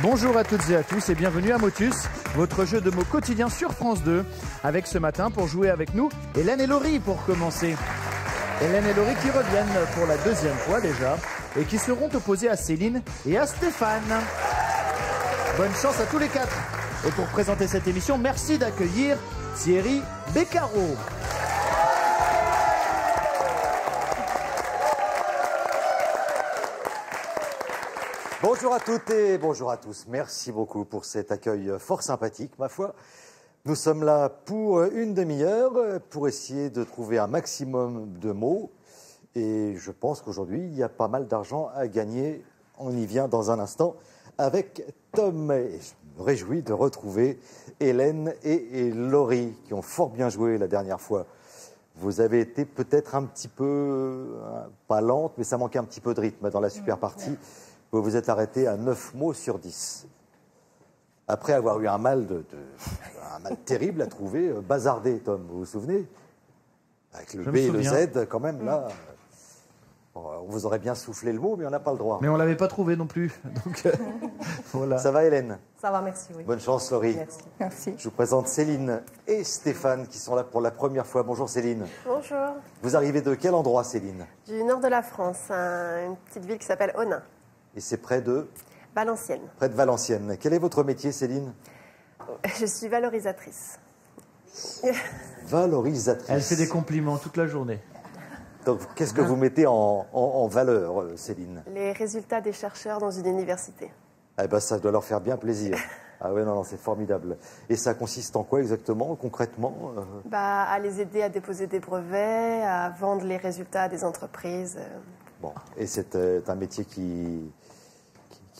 Bonjour à toutes et à tous et bienvenue à Motus, votre jeu de mots quotidien sur France 2. Avec ce matin, pour jouer avec nous, Hélène et Laurie pour commencer. Hélène et Laurie qui reviennent pour la deuxième fois déjà et qui seront opposées à Céline et à Stéphane. Bonne chance à tous les quatre. Et pour présenter cette émission, merci d'accueillir Thierry Beccaro. Bonjour à toutes et bonjour à tous. Merci beaucoup pour cet accueil fort sympathique, ma foi. Nous sommes là pour une demi-heure pour essayer de trouver un maximum de mots. Et je pense qu'aujourd'hui, il y a pas mal d'argent à gagner. On y vient dans un instant avec Tom. Et je me réjouis de retrouver Hélène et Laurie qui ont fort bien joué la dernière fois. Vous avez été peut-être un petit peu, pas lente, mais ça manquait un petit peu de rythme dans la super partie. Vous vous êtes arrêté à 9 mots sur 10. Après avoir eu un mal terrible à trouver, bazardé, Tom, vous vous souvenez? Avec le B et le Z, quand même, là, on vous aurait bien soufflé le mot, mais on n'a pas le droit. Mais on ne l'avait pas trouvé non plus. Donc, voilà. Ça va, Hélène? Ça va, merci, oui. Bonne chance, Laurie. Merci. Merci. Je vous présente Céline et Stéphane qui sont là pour la première fois. Bonjour, Céline. Bonjour. Vous arrivez de quel endroit, Céline? Du nord de la France, une petite ville qui s'appelle Onin. Et c'est près de? Valenciennes. Près de Valenciennes. Quel est votre métier, Céline? Je suis valorisatrice. Valorisatrice. Elle fait des compliments toute la journée. Donc, qu'est-ce que vous mettez en valeur, Céline? Les résultats des chercheurs dans une université. Eh ben, ça doit leur faire bien plaisir. Ah ouais, non, c'est formidable. Et ça consiste en quoi exactement, concrètement? À les aider à déposer des brevets, à vendre les résultats à des entreprises. Bon, et c'est un métier qui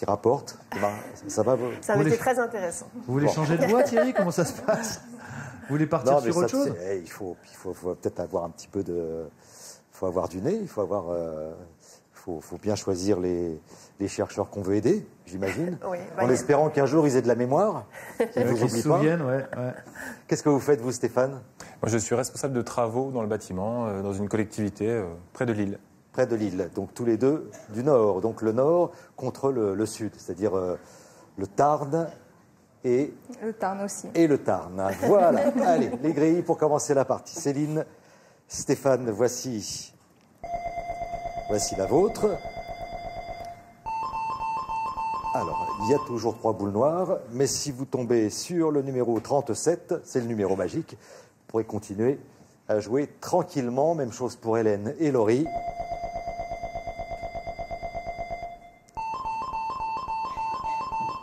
rapporte. Ça va? C'est un métier très intéressant. Vous voulez changer de voie, Thierry? Comment ça se passe? Vous voulez partir sur autre chose? Il faut peut-être avoir un petit peu de... Il faut avoir du nez, il faut avoir... faut bien choisir les chercheurs qu'on veut aider, j'imagine. Oui, en espérant qu'un jour ils aient de la mémoire. Qu'ils vous oublient pas. Ouais. Qu'est-ce que vous faites, vous, Stéphane? Moi, je suis responsable de travaux dans le bâtiment, dans une collectivité près de Lille. Près de Lille, donc tous les deux du Nord. Donc le Nord contre le Sud, c'est-à-dire le Tarn et... Le Tarn aussi. Et le Tarn. Voilà, allez, les grilles pour commencer la partie. Céline, Stéphane, voici la vôtre. Alors, il y a toujours 3 boules noires, mais si vous tombez sur le numéro 37, c'est le numéro magique, vous pourrez continuer à jouer tranquillement. Même chose pour Hélène et Laurie.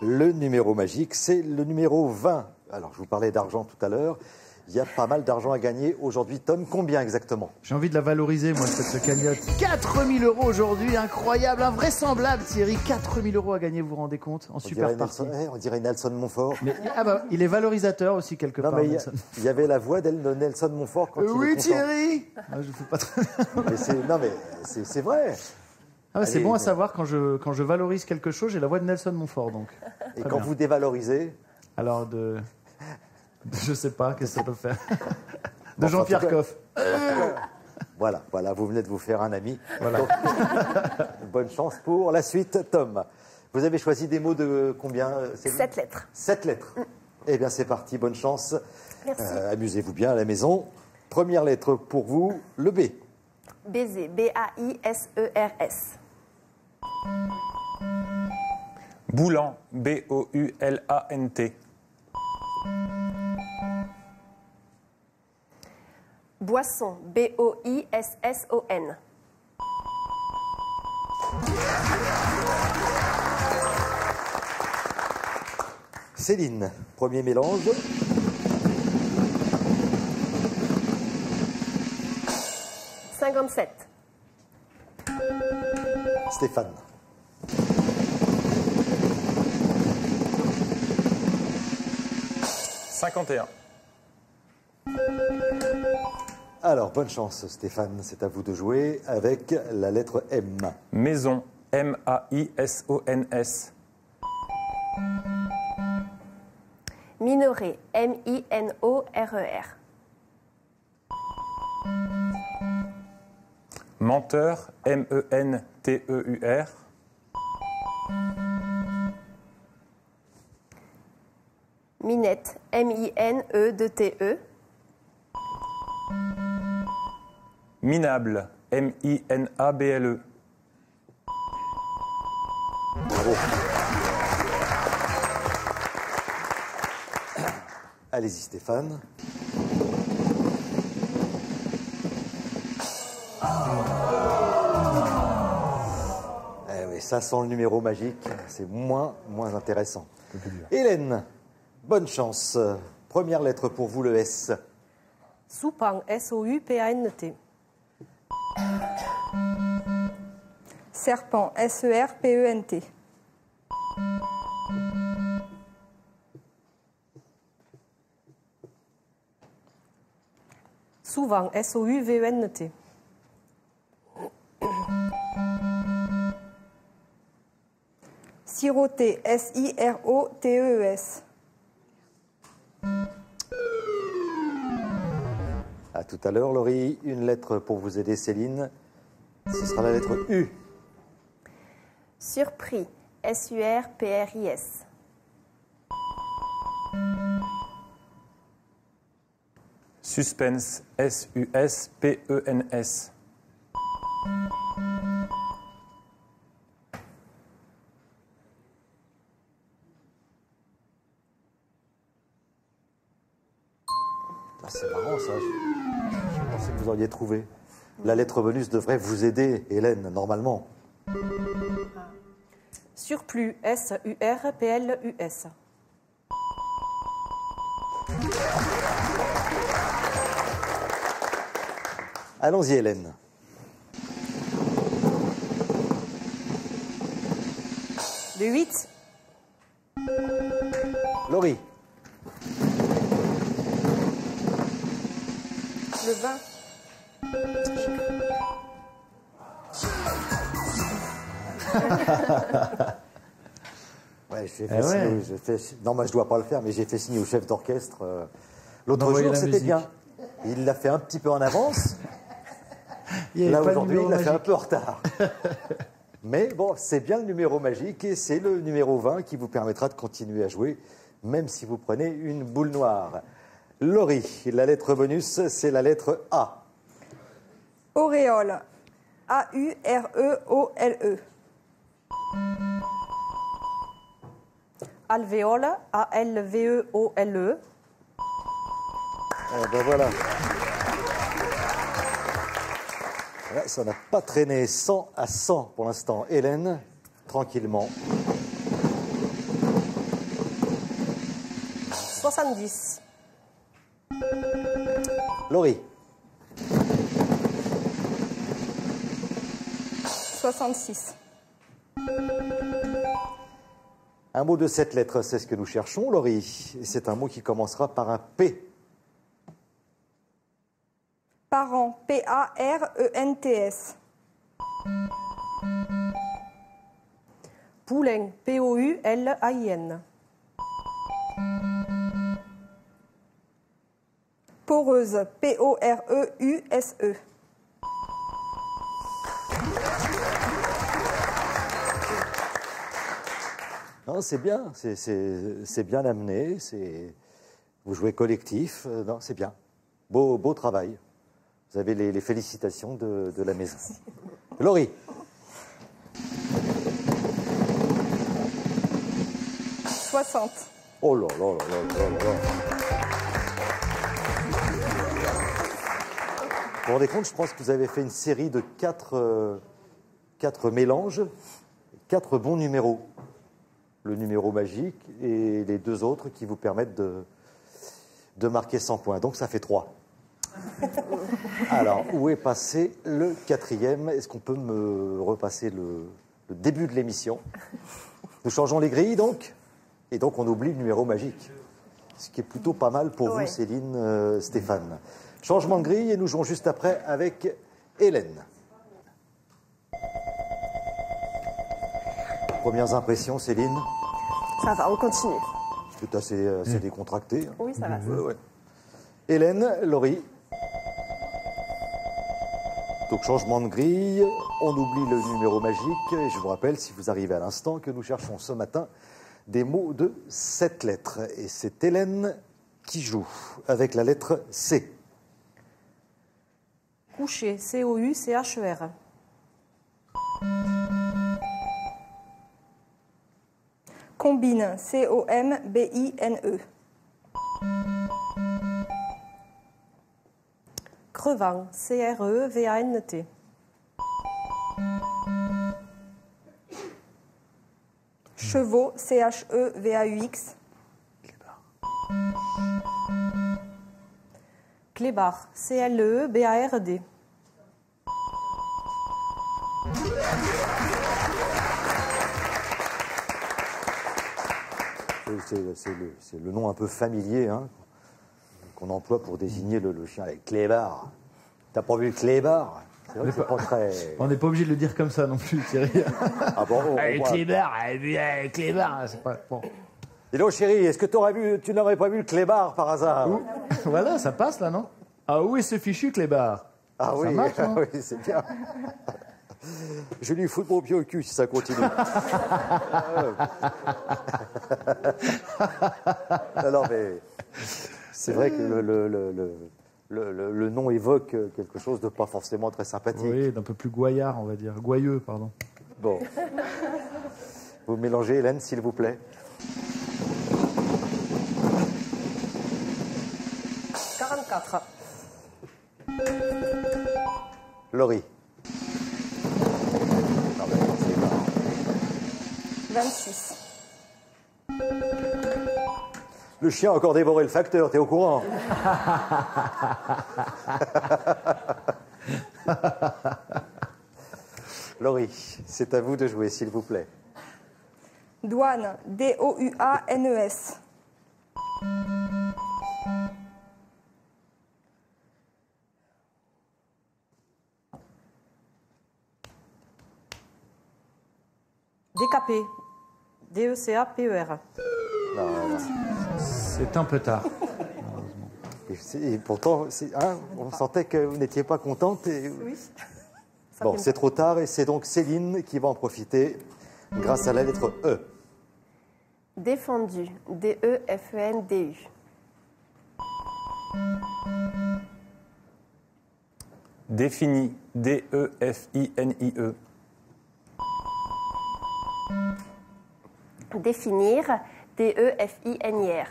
Le numéro magique, c'est le numéro 20. Alors, je vous parlais d'argent tout à l'heure. Il y a pas mal d'argent à gagner aujourd'hui. Tom, combien exactement? J'ai envie de la valoriser, moi, cette cagnotte. 4 000 € aujourd'hui, incroyable, invraisemblable, Thierry. 4 000 € à gagner, vous vous rendez compte? En super partie. On dirait Nelson Montfort. Mais, il est valorisateur aussi, quelque part. Il y avait la voix de Nelson Montfort quand il est content. Thierry. Je ne fais pas très bien. mais c'est vrai. C'est bon à savoir, quand je valorise quelque chose, j'ai la voix de Nelson Montfort, donc. Et quand vous dévalorisez? Alors, je sais pas, qu'est-ce que ça peut faire. De Jean-Pierre Coff. Voilà, vous venez de vous faire un ami. Voilà. Donc, bonne chance pour la suite, Tom. Vous avez choisi des mots de combien? 7 lettres. 7 lettres. Eh bien, c'est parti, bonne chance. Merci. Amusez-vous bien à la maison. Première lettre pour vous, le B. Baiser, B-A-I-S-E-R-S. Boulant, B-O-U-L-A-N-T. Boisson, B-O-I-S-S-O-N. Céline, premier mélange. « 57. Stéphane. « 51. Alors, bonne chance, Stéphane. C'est à vous de jouer avec la lettre M. Maison, M-A-I-S-O-N-S. Minoret, M-I-N-O-R-E-R. Menteur, M-E-N-T-E-U-R. Minette, M-I-N-E-2-T-E. Minable, M-I-N-A-B-L-E. Bravo. Allez-y Stéphane. Eh oui, ça sent le numéro magique, c'est moins intéressant. Hélène, bonne chance. Première lettre pour vous, le S. Soupant, S-O-U-P-A-N-T. Serpent, S-E-R-P-E-N-T. Souvent, S-O-U-V-E-N-T. Siroté, S-I-R-O-T-E-E-S. À tout à l'heure, Laurie. Une lettre pour vous aider, Céline. Ce sera la lettre U. Surpris, S-U-R-P-R-I-S. Suspense, S-U-S-P-E-N-S. Ah, c'est marrant ça. Je pensais que vous auriez trouvé. La lettre bonus devrait vous aider, Hélène, normalement. Surplus, S-U-R-P-L-U-S. Allons-y, Hélène. Le 8. Laurie. Le 20. Ouais, j'ai fait Eh ouais. Non, moi je dois pas le faire, mais j'ai fait signer au chef d'orchestre. L'autre D'envoyer jour, la c'était musique. bien. Il l'a fait un petit peu en avance. Il y avait Là, pas de aujourd'hui, numéro il l'a fait un magique. peu en retard. Mais bon, c'est bien le numéro magique et c'est le numéro 20 qui vous permettra de continuer à jouer, même si vous prenez une boule noire. Laurie, la lettre bonus, c'est la lettre A. Auréole, A-U-R-E-O-L-E. Alvéole, A-L-V-E-O-L-E. Eh ben voilà. Là, ça n'a pas traîné 100 à 100 pour l'instant. Hélène, tranquillement. 70. Laurie, 66. un mot de 7 lettres, c'est ce que nous cherchons, Laurie. Et c'est un mot qui commencera par un P. Parent, P-A-R-E-N-T-S. Poulain, P-O-U-L-A-I-N. Poreuse, P-O-R-E-U-S-E. Non, c'est bien, c'est bien amené, vous jouez collectif, non, c'est bien. Beau travail. Vous avez les félicitations de la maison. Laurie, 60. oh là là là là là là. Vous vous rendez compte, je pense que vous avez fait une série de 4 mélanges, 4 bons numéros. Le numéro magique et les 2 autres qui vous permettent de marquer 100 points. Donc ça fait 3. Alors, où est passé le 4e? Est-ce qu'on peut me repasser le début de l'émission? Nous changeons les grilles donc, et donc on oublie le numéro magique. Ce qui est plutôt pas mal pour vous, Ouais. Céline, Stéphane. Changement de grille et nous jouons juste après avec Hélène. Premières impressions, Céline? Ça va, on continue. C'est assez décontracté. hein. Oui, ça va. Ouais, ouais. Hélène, Laurie. Donc changement de grille, on oublie le numéro magique. Et je vous rappelle, si vous arrivez à l'instant, que nous cherchons ce matin des mots de 7 lettres. Et c'est Hélène qui joue avec la lettre C. Coucher, C-O-U-C-H-E-R. Combine, C-O-M-B-I-N-E. Crevant, C-R-E-V-A-N-T. Chevaux, C-H-E-V-A-U-X. Clébard, C-L-E-B-A-R-D. C'est le nom un peu familier hein, qu'on emploie pour désigner le chien avec Clébard. T'as pas vu le Clébard? C'est vrai que c'est pas très... On n'est pas obligé de le dire comme ça non plus, Thierry. Ah bon, Clébard, c'est pas... Bon. Dis donc, chérie, est-ce que tu n'aurais pas vu le Clébard par hasard? Voilà, ça passe là, non? Ah oui, c'est fichu, Clébard. Ah Ça oui, marche, hein? oui, c'est bien. Je lui fous mon pied au cul si ça continue. Alors, mais c'est vrai que le nom évoque quelque chose de pas forcément très sympathique. Oui, d'un peu plus goyard, on va dire. Goyeux, pardon. Bon. Vous mélangez, Hélène, s'il vous plaît. 44. Laurie. Non, mais c'est pas- 26. Le chien a encore dévoré le facteur, t'es au courant? Laurie, c'est à vous de jouer, s'il vous plaît. Douane, D-O-U-A-N-E-S. Décapé, D-E-C-A-P-E-R. Non, non. C'est un peu tard. Et pourtant, hein, on sentait que vous n'étiez pas contente. Oui. Bon, c'est trop tard et c'est donc Céline qui va en profiter grâce à la lettre E. Défendu, D-E-F-E-N-D-U. Défini, D-E-F-I-N-I-E. Définir, D-E-F-I-N-I-R.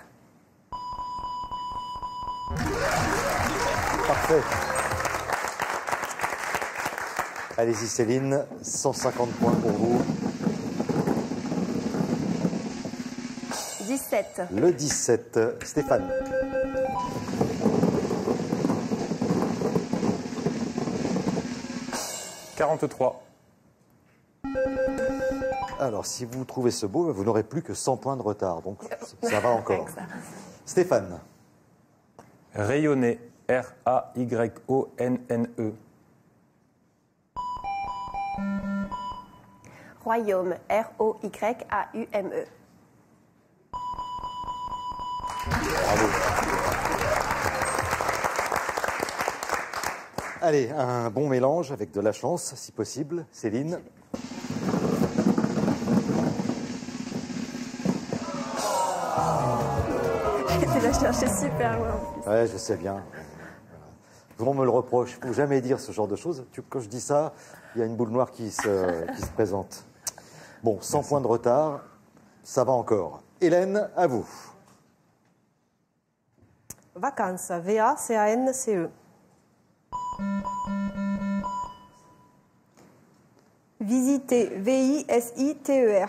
Parfait. Allez-y Céline, 150 points pour vous. 17. Le 17, Stéphane. « 43. Alors, si vous trouvez ce beau, vous n'aurez plus que 100 points de retard. Donc, ça va encore. Stéphane. Rayonner, R-A-Y-O-N-N-E. Royaume, R-O-Y-A-U-M-E. Bravo. Allez, un bon mélange avec de la chance, si possible. Céline. Tu l'as cherché super loin. Ouais, je sais bien. Tout le monde me le reproche. Il ne faut jamais dire ce genre de choses. Quand je dis ça, il y a une boule noire qui se présente. Bon, 100 points de retard, ça va encore. Hélène, à vous. Vacances, V-A-C-A-N-C-E. Visiter, V-I-S-I-T-E-R.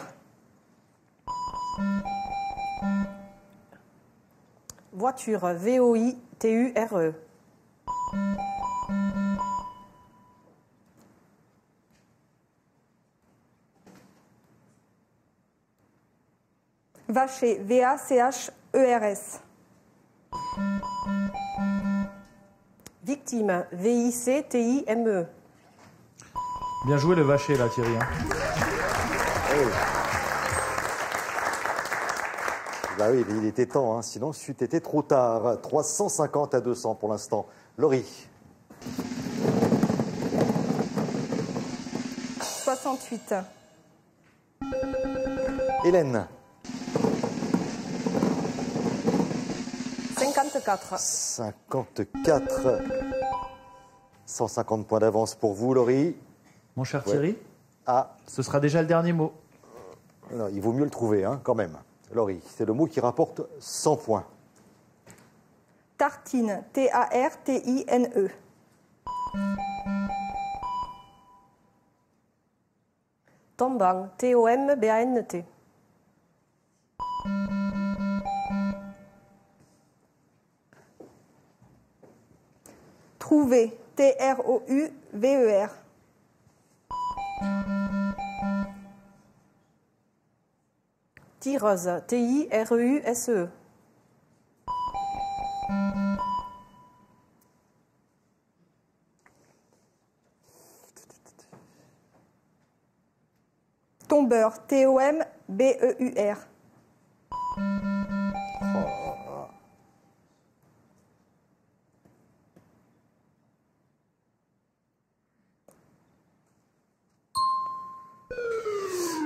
Voiture, V-O-I-T-U-R-E. Vacher, V-A-C-H-E-R-S. Victime, V-I-C-T-I-M-E. Bien joué le vacher là, Thierry. Hein. Bah oui, mais il était temps, hein, sinon c'eût été trop tard. 350 à 200 pour l'instant. Laurie. 68. Hélène. 54. 54. 150 points d'avance pour vous, Laurie. Mon cher Thierry, Ah, ce sera déjà le dernier mot. non, il vaut mieux le trouver, hein, quand même. Laurie, c'est le mot qui rapporte 100 points. Tartine, T-A-R-T-I-N-E. Tomban, T-O-M-B-A-N-T. Trouver, T-R-O-U-V-E-R. Tireuse, T-I-R-E-U-S-E. Tombeur, T-O-M-B-E-U-R.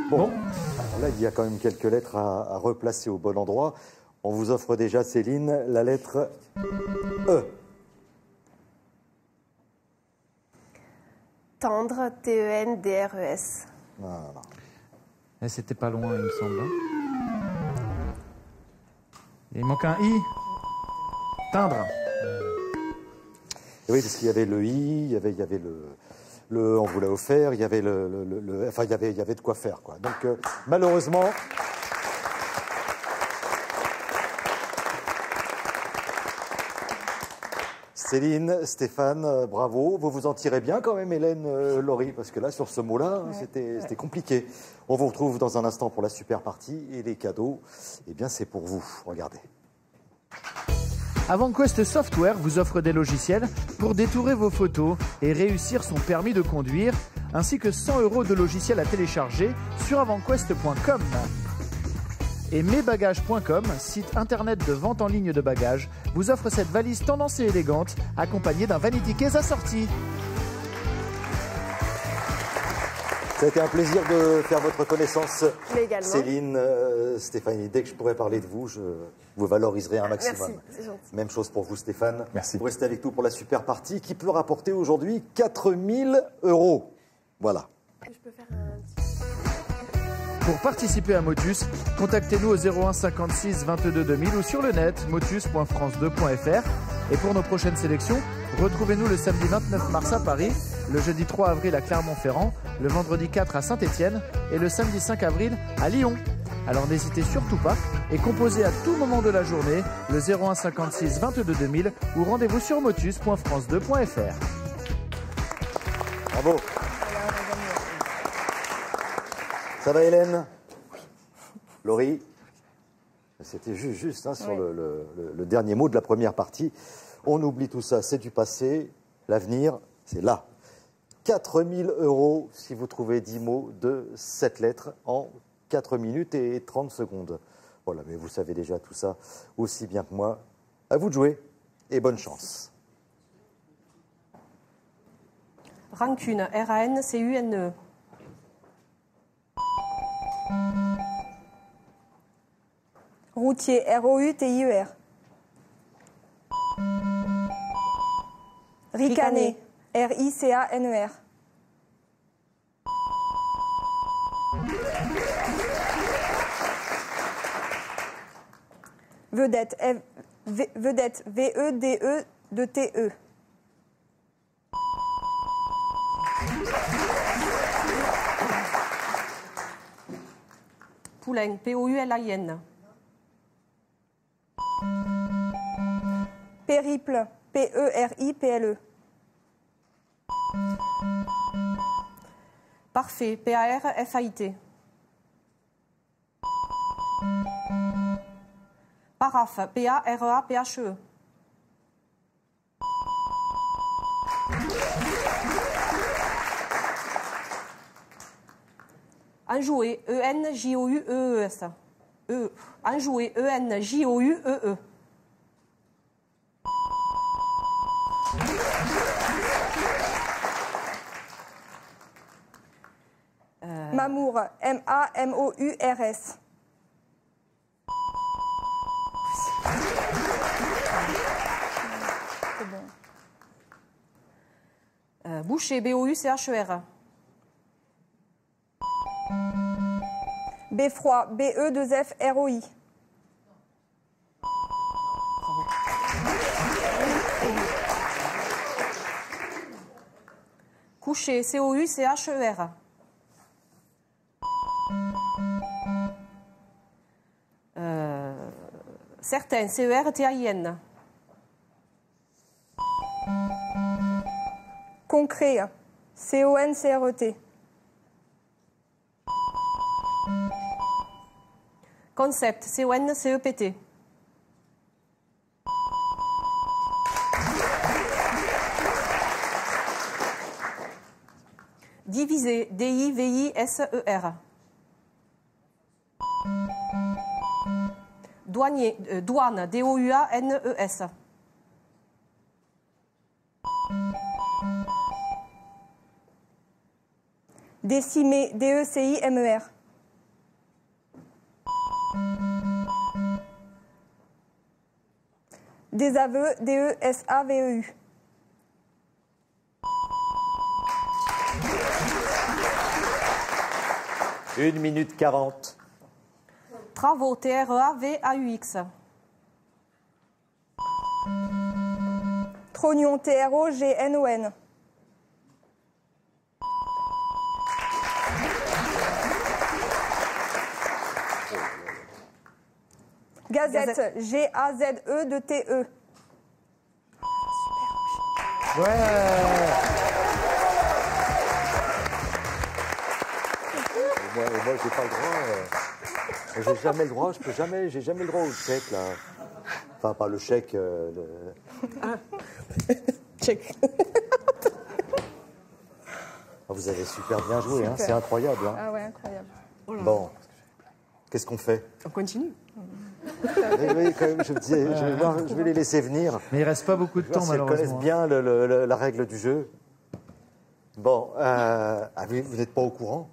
Bon, alors là, il y a quand même quelques lettres à replacer au bon endroit. On vous offre déjà, Céline, la lettre E. Tendre, T-E-N-D-R-E-S. Voilà. Eh, c'était pas loin, il me semble. hein. Il manque un I. Teindre. Et oui, parce qu'il y avait le I, il y avait le on vous l'a offert, il y avait enfin, il y avait de quoi faire, quoi. Donc, malheureusement. Céline, Stéphane, bravo. Vous vous en tirez bien quand même, Hélène, Laurie, parce que là, sur ce mot-là, c'était compliqué. On vous retrouve dans un instant pour la super partie et les cadeaux, eh bien, c'est pour vous. Regardez. AvantQuest Software vous offre des logiciels pour détourer vos photos et réussir son permis de conduire, ainsi que 100 € de logiciels à télécharger sur avantquest.com. Et mesbagages.com, site internet de vente en ligne de bagages, vous offre cette valise tendance et élégante, accompagnée d'un vanity case assorti. Ça a été un plaisir de faire votre connaissance, Mais également. Céline, Stéphanie. Dès que je pourrai parler de vous, je vous valoriserai un maximum. Merci, c'est gentil. Même chose pour vous, Stéphane. Merci. Vous restez avec nous pour la super partie qui peut rapporter aujourd'hui 4 000 €. Voilà. Je peux faire un petit... Pour participer à Motus, contactez-nous au 01 56 22 2000 ou sur le net motus.france2.fr. Et pour nos prochaines sélections, retrouvez-nous le samedi 29 mars à Paris, le jeudi 3 avril à Clermont-Ferrand, le vendredi 4 à Saint-Étienne et le samedi 5 avril à Lyon. Alors n'hésitez surtout pas et composez à tout moment de la journée le 01 56 22 2000 ou rendez-vous sur motus.france2.fr. Bravo. Ça va, Hélène? Laurie? C'était juste hein, sur le dernier mot de la première partie. On oublie tout ça, c'est du passé. L'avenir, c'est là. 4 000 € si vous trouvez 10 mots de 7 lettres en 4 minutes et 30 secondes. Voilà, mais vous savez déjà tout ça aussi bien que moi. À vous de jouer et bonne chance. Rancune, R-A-N-C-U-N-E. Routier, R-O-U-T-I-E-R. Ricaner, R-I-C-A-N-E-R. Vedette, vedette, V-E-D-E-T-E. Poulain, P-O-U-L-A-I-N. Périple, P-E-R-I-P-L-E. Parfait, P-A-R-F-A-I-T. Paraphe, P-A-R-A-P-H-E. Enjoué, E-N-J-O-U-E-E-S. Enjoué, E-N-J-O-U-E-E. Mamour, M-A-M-O-U-R-S. Boucher, B-O-U-C-H-E-R. Beffroi, B-E-2-F-R-O-I. Coucher, C-O-U-C-H-E-R. Certain, C-E-R-T-A-I-N. Concret, C-O-N-C-R-E-T. Concept, C-O-N-C-E-P-T. Diviser, D-I-V-I-S-E-R. Douanier, douane, D-O-U-A-N-E-S. Décimer, D-E-C-I-M-E-R. Désaveu, D-E-S-A-V-E-U. Une minute 40. Travaux, T-R-A-V-A-U-X. Trognon, T-R-O-G-N-O-N. Gazette, G-A-Z-E-T-E. Ouais. Moi, j'ai pas le droit. J'ai jamais le droit. J'ai jamais le droit au chèque là. Enfin, pas le chèque. Check. Ah, vous avez super bien joué, hein, c'est incroyable. Hein. Ah ouais, incroyable. Bon, qu'est-ce qu'on fait? On continue. Oui, quand même, je me disais, je vais les laisser venir. Mais il reste pas beaucoup de temps, Parce qu'elles connaissent malheureusement. bien la règle du jeu. Bon, vous n'êtes pas au courant?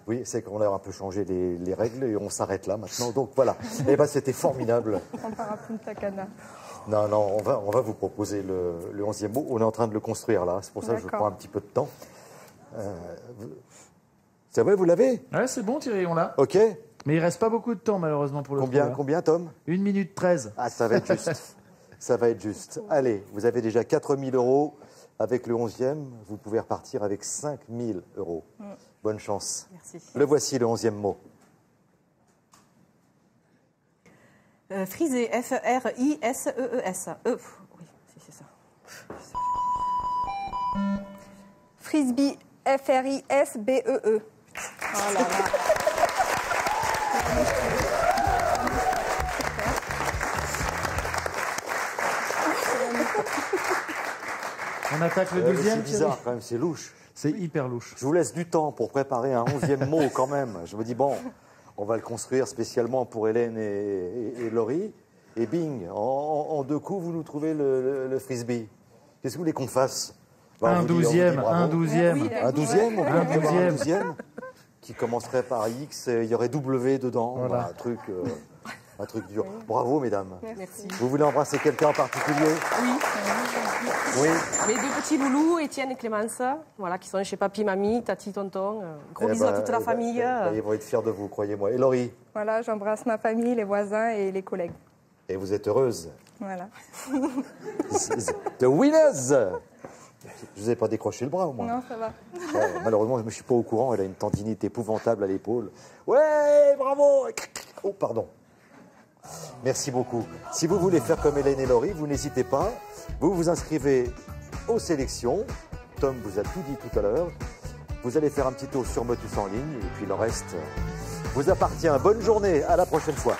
Oui, c'est qu'on a un peu changé les règles et on s'arrête là maintenant. Donc voilà. Eh ben, c'était formidable. On part à Punta Cana. Non, on va vous proposer le 11e mot. On est en train de le construire là. C'est pour ça que je D'accord. prends un petit peu de temps. C'est vrai, vous l'avez? Ouais, c'est bon Thierry, on l'a. Ok. Mais il reste pas beaucoup de temps malheureusement pour le trouver. Combien, Tom? 1 minute 13. Ah, ça va être juste. Ça va être juste. Allez, vous avez déjà 4 000 euros. Avec le 11e, vous pouvez repartir avec 5 000 euros. Bonne chance. Merci. Le voici, le 11e mot. Friser, F-R-I-S-E-E-S. Oui, c'est ça. Frisbee, F-R-I-S-B-E-E. Oh là là. On attaque le C'est 12e. bizarre quand même, c'est louche. C'est hyper louche. Je vous laisse du temps pour préparer un 11e mot quand même. Je me dis, bon, on va le construire spécialement pour Hélène et Laurie. Et bing, en 2 coups, vous nous trouvez le frisbee. Qu'est-ce que vous voulez qu'on fasse? Un On vous dit 12e, bravo. un 12e. Un 12e, on peut Un prévoir 12e. un 12e qui commencerait par X, et il y aurait W dedans. Voilà. Un truc dur. Bravo, mesdames. Merci. Vous voulez embrasser quelqu'un en particulier? Oui. Oui. Mes 2 petits loulous, Étienne et Clémence, voilà, qui sont chez papy, mamie, tati, tonton. Gros Eh bisous à ben, toute la famille. ils vont être fiers de vous, croyez-moi. Et Laurie, Voilà, j'embrasse ma famille, les voisins et les collègues. et vous êtes heureuse. Voilà. The winners! Je vous ai pas décroché le bras au moins. Non, ça va. Ouais, malheureusement, je ne me suis pas au courant. Elle a une tendinite épouvantable à l'épaule. Ouais, bravo! Oh, pardon. Merci beaucoup. Si vous voulez faire comme Hélène et Laurie, vous n'hésitez pas. Vous vous inscrivez aux sélections. Tom vous a tout dit tout à l'heure. Vous allez faire un petit tour sur Motus en ligne. Et puis le reste vous appartient. Bonne journée. À la prochaine fois.